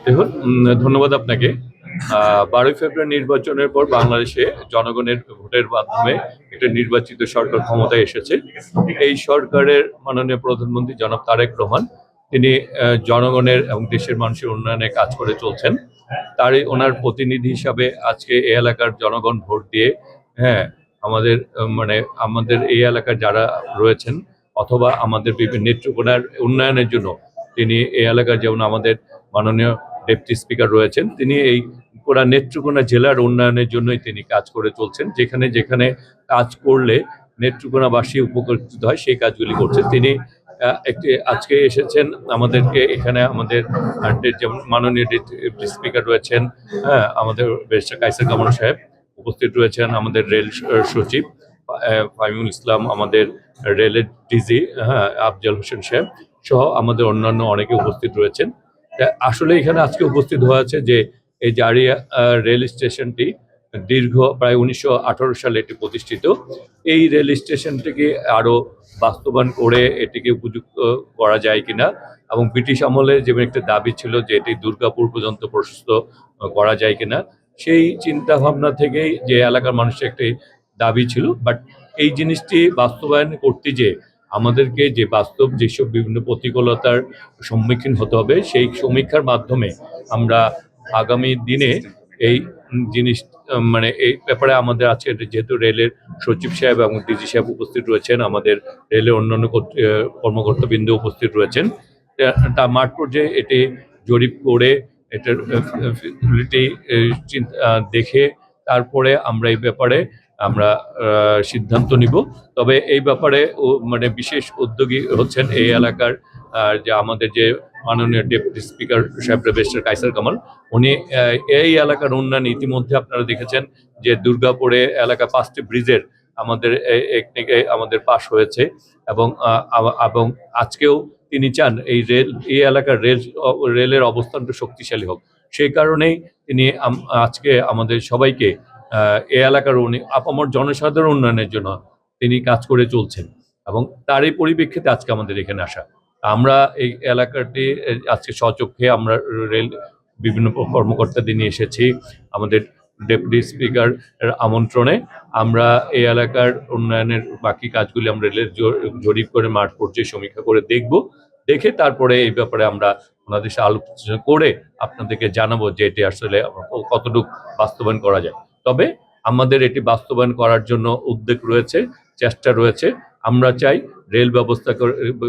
দেখুন, ধন্যবাদ আপনাকে। 12ই ফেব্রুয়ারি নির্বাচনের পর বাংলাদেশে জনগণের ভোটের মাধ্যমে একটা নির্বাচিত সরকার ক্ষমতায় এসেছে। এই সরকারের মাননীয় প্রধানমন্ত্রী জনাব তারেক রহমান, তিনি জনগণের এবং দেশের মানুষের উন্নয়নে কাজ করে চলছেন। তারই ওনার প্রতিনিধি হিসাবে আজকে এই এলাকার জনগণ ভোট দিয়ে আমাদের এই এলাকার যারা রয়েছেন অথবা আমাদের বিভিন্ন নেত্রকোনার উন্নয়নের জন্য তিনি এই এলাকার, যেমন আমাদের মাননীয় ডেপুটি স্পিকার রয়েছেন, তিনি এই পুরা নেত্রকোনা জেলার উন্নয়নের জন্যই তিনি কাজ করে চলছেন। যেখানে যেখানে কাজ করলে নেত্রকোনাবাসী উপকৃত হয় সেই কাজগুলি করছেন তিনি। আজকে এসেছেন আমাদেরকে এখানে, আমাদের যেমন মাননীয় ডেপুটি স্পিকার রয়েছেন, আমাদের ব্যারিস্টার কায়সার কামাল সাহেব উপস্থিত রয়েছেন, আমাদের রেল সচিব ফাহিমুল ইসলাম, আমাদের রেলের ডিজি আফজাল হোসেন সাহেব সহ আমাদের অন্যান্য অনেকে উপস্থিত রয়েছেন। আসলে এখানে আজকে উপস্থিত হয়েছে যে এই জারিয়া রেল স্টেশনটি দীর্ঘ প্রায় 1918 সালে এটি প্রতিষ্ঠিত। এই রেল স্টেশনটিকে আরো বাস্তবায়ন করে এটিকে উপযুক্ত করা যায় কিনা, এবং ব্রিটিশ আমলে যেমন একটা দাবি ছিল যে এটি দুর্গাপুর পর্যন্ত প্রশস্ত করা যায় কিনা, সেই চিন্তা ভাবনা থেকেই যে এলাকার মানুষের একটি দাবি ছিল। বাট এই জিনিসটি বাস্তবায়ন করতে যে আমাদেরকে যে বাস্তব যেসব বিভিন্ন প্রতিকূলতার সম্মুখীন হতে হবে, সেই সমীক্ষার মাধ্যমে আমরা আগামী দিনে এই জিনিস এই ব্যাপারে আমাদের আছে, যেহেতু রেলের সচিব সাহেব এবং ডিজি সাহেব উপস্থিত রয়েছেন, আমাদের রেলের অন্যান্য কর্মকর্তাবৃন্দ উপস্থিত রয়েছেন, তা মাঠ পর্যায়ে এটি জরিপ করে এটার ফিজিবিলিটি দেখে তারপরে আমরা এই ব্যাপারে আমরা সিদ্ধান্ত নিব। তবে এই ব্যাপারে বিশেষ উদ্যোগী হচ্ছেন এই এলাকার যে আমাদের যে মাননীয় ডেপুটি স্পিকার সাহেব ব্যারিস্টার কায়সার কামাল, উনি এই এলাকার উন্নয়ন ইতিমধ্যে আপনারা দেখেছেন যে দুর্গাপুরে এলাকা 5টি ব্রিজের আমাদের পাশ হয়েছে, এবং আজকেও তিনি চান এই এলাকার রেলের অবস্থানটা শক্তিশালী হোক। সেই কারণেই তিনি আজকে আমাদের সবাইকে এই এলাকার আপামর জনসাধারণ উন্নয়নের জন্য তিনি কাজ করে চলছেন, এবং তারই পরিপ্রেক্ষিতে আজকে আমাদের এখানে আসা। আমরা এই এলাকাটি আজকে স্বচক্ষে আমরা রেল বিভিন্ন কর্মকর্তাদের নিয়ে এসেছি। আমাদের ডেপুটি স্পিকার আমন্ত্রণে আমরা এই এলাকার উন্নয়নের বাকি কাজগুলি আমরা রেলের জরিপ করে মাঠ পর্যায়ে সমীক্ষা করে দেখে তারপরে এই ব্যাপারে আমরা ওনাদের সাথে আলোচনা করে আপনাদেরকে জানাবো যে এটি আসলে কতটুকু বাস্তবায়ন করা যায়। তবে আমাদের এটি বাস্তবায়ন করার জন্য উদ্যোগ রয়েছে, চেষ্টা রয়েছে। আমরা চাই রেল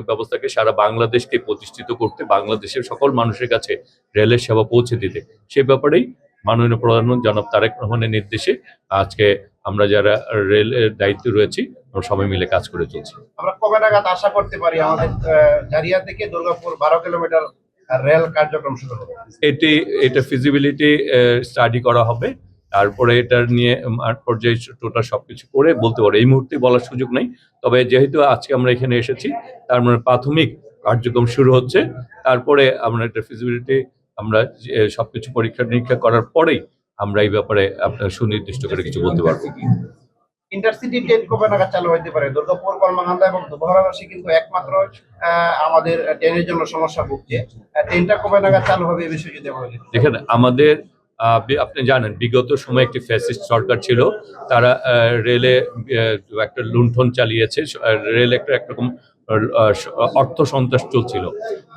ব্যবস্থাকে সারা বাংলাদেশকে প্রতিষ্ঠিত করতে, বাংলাদেশের সকল মানুষের কাছে রেলের সেবা পৌঁছে দিতে। সে ব্যাপারেই মাননীয় প্রধানমন্ত্রী জনাব তারেক রহমানের নির্দেশে আজকে আমরা যারা রেলের দায়িত্বে রয়েছি আমরা সবাই মিলে কাজ করে চলছি। আমরা কবে নাগাদ আশা করতে পারি আমাদের জারিয়া থেকে দুর্গাপুর 12 কিলোমিটার রেল কার্যক্রম শুরু হবে? এটা ফিজিবিলিটি স্টাডি করা হবে, তারপরে এটার নিয়ে মাঠ পর্যায়ে টোটাল সবকিছু করে বলতে পারবো। এই মুহূর্তে বলার সুযোগ নেই, তবে যেহেতু আজকে আমরা এখানে এসেছি তার প্রাথমিক কার্যক্রম শুরু হচ্ছে। তারপরে আমরা এটা ফিজিবিলিটি আমরা সবকিছু পরীক্ষা নিরীক্ষা করার পরেই আমরা এই ব্যাপারে আপনার সুনির্দিষ্ট করে কিছু বলতে পারবো। ইন্টারসিটি ট্রেন কবে নাগাদ চালু হতে পারে? দুর্গাপুর, কলমাকান্দা এবং দুবহরাবাসী কিন্তু একমাত্র আমাদের ট্রেনের জন্য সমস্যা ভুগছে। ট্রেনটা কবে নাগাদ চালু হবে এই বিষয়ে যদি বলেন। দেখেন, আমাদের আপনি জানেন বিগত সময়ে একটি ফ্যাসিস্ট সরকার ছিল, তারা রেলে একটা লুণ্ঠন চালিয়েছে, রেল একরকম অর্থ সন্ত্রাস চলছিল।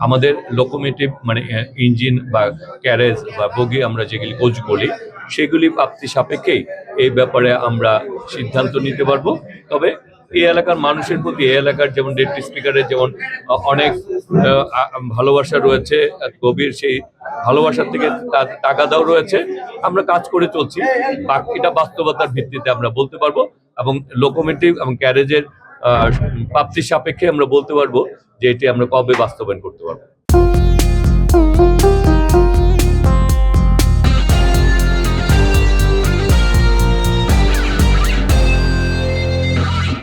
আমাদের লোকোমোটিভ ইঞ্জিন বা ক্যারেজ বা বগি আমরা যেগুলি কোচ বলি, সেগুলি প্রাপ্তি সাপেক্ষেই এই ব্যাপারে আমরা সিদ্ধান্ত নিতে পারবো। তবে এই এলাকার মানুষের প্রতি এই এলাকার যেমন ডেপুটি স্পিকারের যেমন অনেক ভালোবাসা রয়েছে, গভীর সেই ভালোবাসার থেকে তাগাদাও রয়েছে। আমরা কাজ করে চলছি, বাকিটা বাস্তবতার ভিত্তিতে আমরা বলতে পারবো, এবং লোকোমোটিভ এবং ক্যারেজের প্রাপ্তির সাপেক্ষে আমরা বলতে পারবো যে এটি আমরা কবে বাস্তবায়ন করতে পারবো।